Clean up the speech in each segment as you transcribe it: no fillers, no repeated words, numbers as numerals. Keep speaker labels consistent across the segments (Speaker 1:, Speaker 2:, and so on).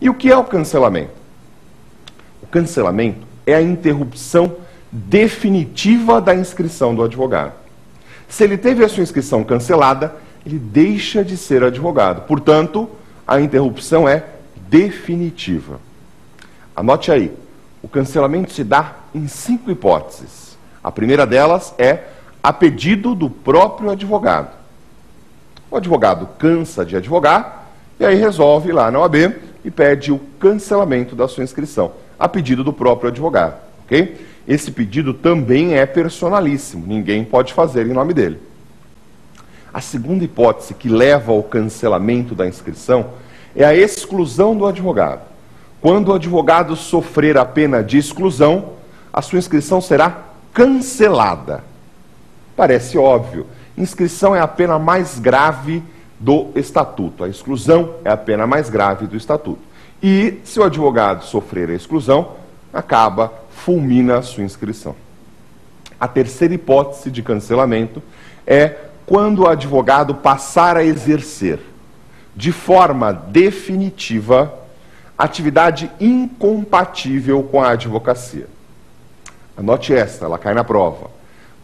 Speaker 1: E o que é o cancelamento? O cancelamento é a interrupção definitiva da inscrição do advogado. Se ele teve a sua inscrição cancelada, ele deixa de ser advogado. Portanto, a interrupção é definitiva. Anote aí, o cancelamento se dá em 5 hipóteses. A primeira delas é a pedido do próprio advogado. O advogado cansa de advogar e aí resolve ir lá na OAB e pede o cancelamento da sua inscrição, a pedido do próprio advogado, ok? Esse pedido também é personalíssimo, ninguém pode fazer em nome dele. A segunda hipótese que leva ao cancelamento da inscrição é a exclusão do advogado. Quando o advogado sofrer a pena de exclusão, a sua inscrição será cancelada. Parece óbvio, inscrição é a pena mais grave do Estatuto. A exclusão é a pena mais grave do Estatuto. E se o advogado sofrer a exclusão, fulmina a sua inscrição. A terceira hipótese de cancelamento é quando o advogado passar a exercer, de forma definitiva, atividade incompatível com a advocacia. Anote esta, ela cai na prova.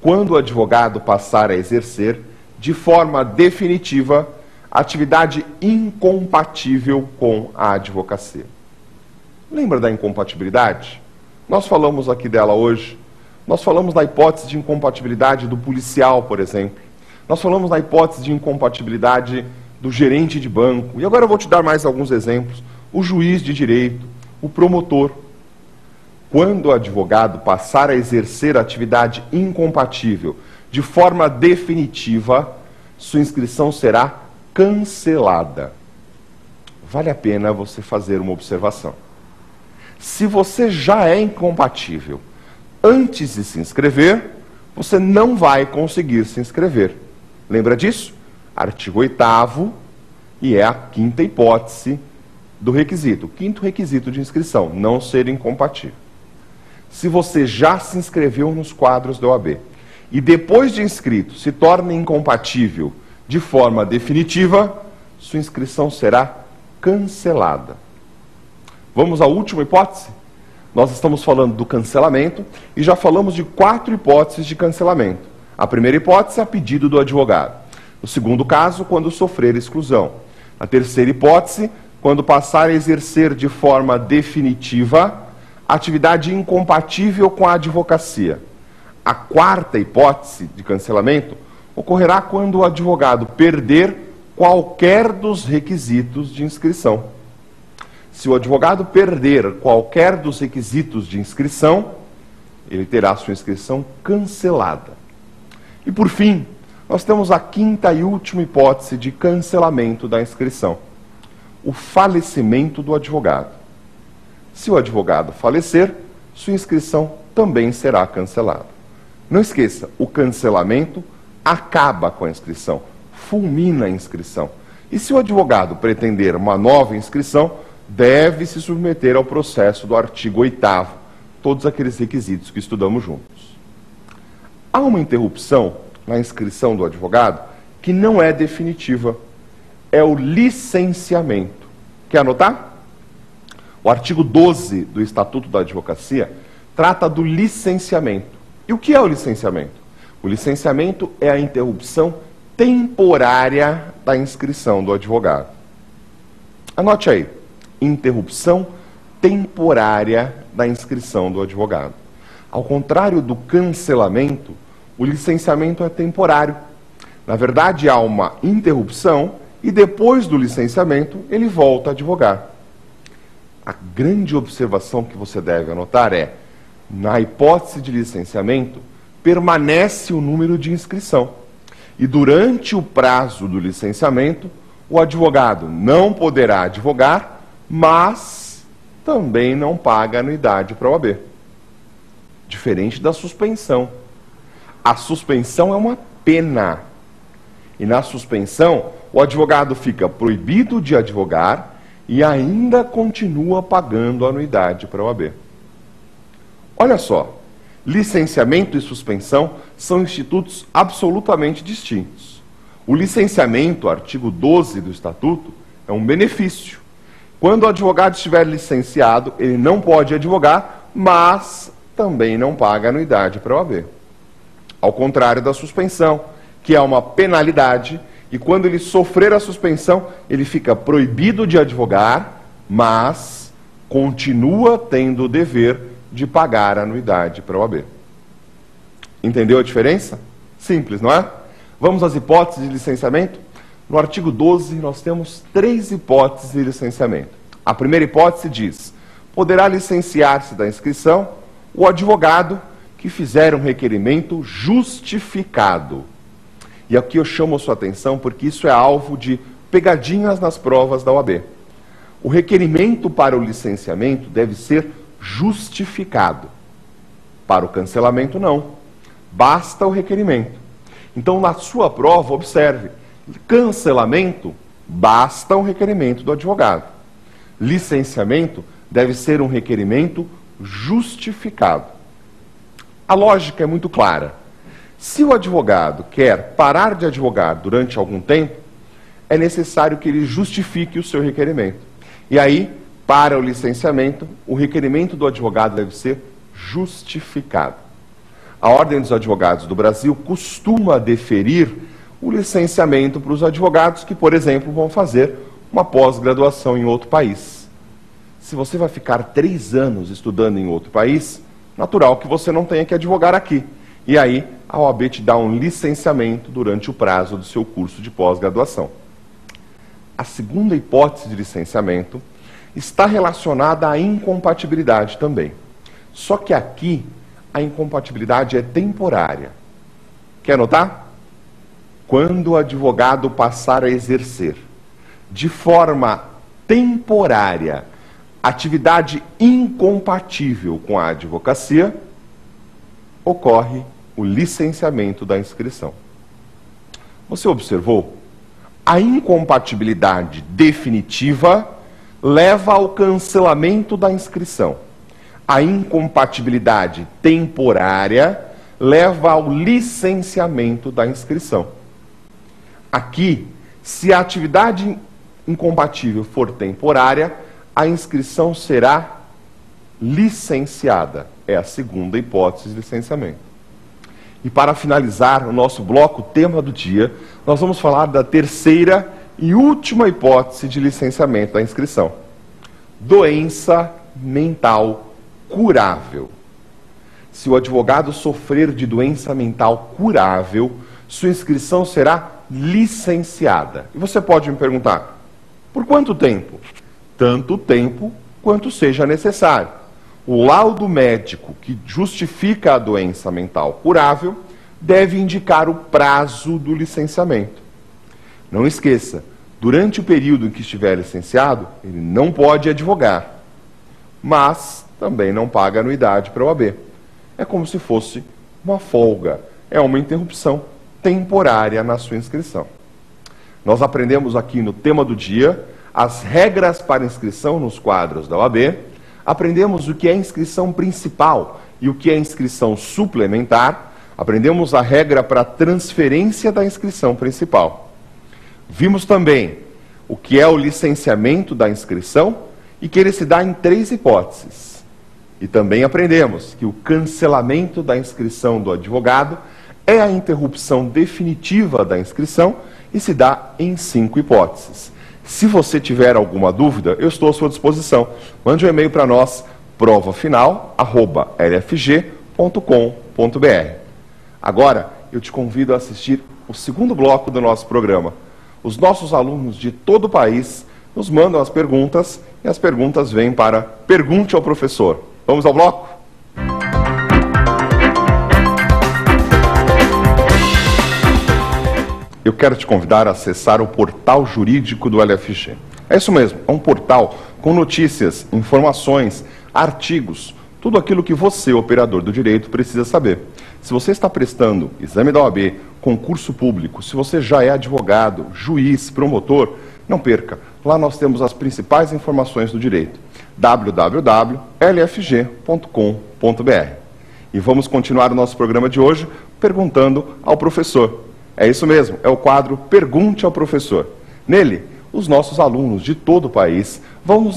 Speaker 1: Quando o advogado passar a exercer, de forma definitiva, atividade incompatível com a advocacia. Lembra da incompatibilidade? Nós falamos aqui dela hoje. Nós falamos da hipótese de incompatibilidade do policial, por exemplo. Nós falamos da hipótese de incompatibilidade do gerente de banco. E agora eu vou te dar mais alguns exemplos. O juiz de direito, o promotor. Quando o advogado passar a exercer atividade incompatível de forma definitiva, sua inscrição será cancelada. Vale a pena você fazer uma observação. Se você já é incompatível antes de se inscrever, você não vai conseguir se inscrever. Lembra disso? Artigo 8º, e é a quinta hipótese do requisito. O quinto requisito de inscrição, não ser incompatível. Se você já se inscreveu nos quadros da OAB e depois de inscrito se torna incompatível de forma definitiva, sua inscrição será cancelada. Vamos à última hipótese? Nós estamos falando do cancelamento e já falamos de 4 hipóteses de cancelamento. A primeira hipótese é a pedido do advogado. O segundo caso, quando sofrer exclusão. A terceira hipótese, quando passar a exercer de forma definitiva atividade incompatível com a advocacia. A quarta hipótese de cancelamento ocorrerá quando o advogado perder qualquer dos requisitos de inscrição. Se o advogado perder qualquer dos requisitos de inscrição, ele terá sua inscrição cancelada. E por fim, nós temos a quinta e última hipótese de cancelamento da inscrição: o falecimento do advogado. Se o advogado falecer, sua inscrição também será cancelada. Não esqueça, o cancelamento acaba com a inscrição, fulmina a inscrição. E se o advogado pretender uma nova inscrição, deve se submeter ao processo do artigo 8º, todos aqueles requisitos que estudamos juntos. Há uma interrupção na inscrição do advogado que não é definitiva, é o licenciamento. Quer anotar? O artigo 12 do Estatuto da Advocacia trata do licenciamento. E o que é o licenciamento? O licenciamento é a interrupção temporária da inscrição do advogado. Anote aí, interrupção temporária da inscrição do advogado. Ao contrário do cancelamento, o licenciamento é temporário. Na verdade, há uma interrupção e depois do licenciamento ele volta a advogar. A grande observação que você deve anotar é: na hipótese de licenciamento, permanece o número de inscrição. E durante o prazo do licenciamento, o advogado não poderá advogar, mas também não paga anuidade para a OAB. Diferente da suspensão. A suspensão é uma pena. E na suspensão, o advogado fica proibido de advogar e ainda continua pagando anuidade para a OAB. Olha só, licenciamento e suspensão são institutos absolutamente distintos. O licenciamento, artigo 12 do Estatuto, é um benefício. Quando o advogado estiver licenciado, ele não pode advogar, mas também não paga anuidade para a OAB. Ao contrário da suspensão, que é uma penalidade, e quando ele sofrer a suspensão, ele fica proibido de advogar, mas continua tendo o dever de pagar a anuidade para a OAB. Entendeu a diferença? Simples, não é? Vamos às hipóteses de licenciamento? No artigo 12, nós temos 3 hipóteses de licenciamento. A primeira hipótese diz: poderá licenciar-se da inscrição o advogado que fizer um requerimento justificado. E aqui eu chamo a sua atenção porque isso é alvo de pegadinhas nas provas da OAB. O requerimento para o licenciamento deve ser justificado. Para o cancelamento, não. Basta o requerimento. Então, na sua prova, observe: cancelamento, basta o requerimento do advogado. Licenciamento deve ser um requerimento justificado. A lógica é muito clara. Se o advogado quer parar de advogar durante algum tempo, é necessário que ele justifique o seu requerimento. E aí, para o licenciamento, o requerimento do advogado deve ser justificado. A Ordem dos Advogados do Brasil costuma deferir o licenciamento para os advogados que, por exemplo, vão fazer uma pós-graduação em outro país. Se você vai ficar 3 anos estudando em outro país, natural que você não tenha que advogar aqui. E aí, a OAB te dá um licenciamento durante o prazo do seu curso de pós-graduação. A segunda hipótese de licenciamento está relacionada à incompatibilidade também. Só que aqui, a incompatibilidade é temporária. Quer anotar? Quando o advogado passar a exercer de forma temporária atividade incompatível com a advocacia, ocorre o licenciamento da inscrição. Você observou? A incompatibilidade definitiva leva ao cancelamento da inscrição. A incompatibilidade temporária leva ao licenciamento da inscrição. Aqui, se a atividade incompatível for temporária, a inscrição será licenciada. É a segunda hipótese de licenciamento. E para finalizar o nosso bloco tema do dia, nós vamos falar da terceira e última hipótese de licenciamento da inscrição. Doença mental curável. Se o advogado sofrer de doença mental curável, sua inscrição será licenciada. E você pode me perguntar, por quanto tempo? Tanto tempo quanto seja necessário. O laudo médico que justifica a doença mental curável deve indicar o prazo do licenciamento. Não esqueça, durante o período em que estiver licenciado, ele não pode advogar, mas também não paga anuidade para a OAB. É como se fosse uma folga, é uma interrupção temporária na sua inscrição. Nós aprendemos aqui no tema do dia as regras para inscrição nos quadros da OAB, aprendemos o que é inscrição principal e o que é inscrição suplementar, aprendemos a regra para transferência da inscrição principal. Vimos também o que é o licenciamento da inscrição e que ele se dá em 3 hipóteses. E também aprendemos que o cancelamento da inscrição do advogado é a interrupção definitiva da inscrição e se dá em 5 hipóteses. Se você tiver alguma dúvida, eu estou à sua disposição. Mande um e-mail para nós, provafinal@lfg.com.br. Agora, eu te convido a assistir o segundo bloco do nosso programa. Os nossos alunos de todo o país nos mandam as perguntas e as perguntas vêm para Pergunte ao Professor. Vamos ao bloco? Eu quero te convidar a acessar o portal jurídico do LFG. É isso mesmo, é um portal com notícias, informações, artigos, tudo aquilo que você, operador do direito, precisa saber. Se você está prestando exame da OAB, concurso público, se você já é advogado, juiz, promotor, não perca. Lá nós temos as principais informações do direito. www.lfg.com.br. E vamos continuar o nosso programa de hoje perguntando ao professor. É isso mesmo, é o quadro Pergunte ao Professor. Nele, os nossos alunos de todo o país vão nos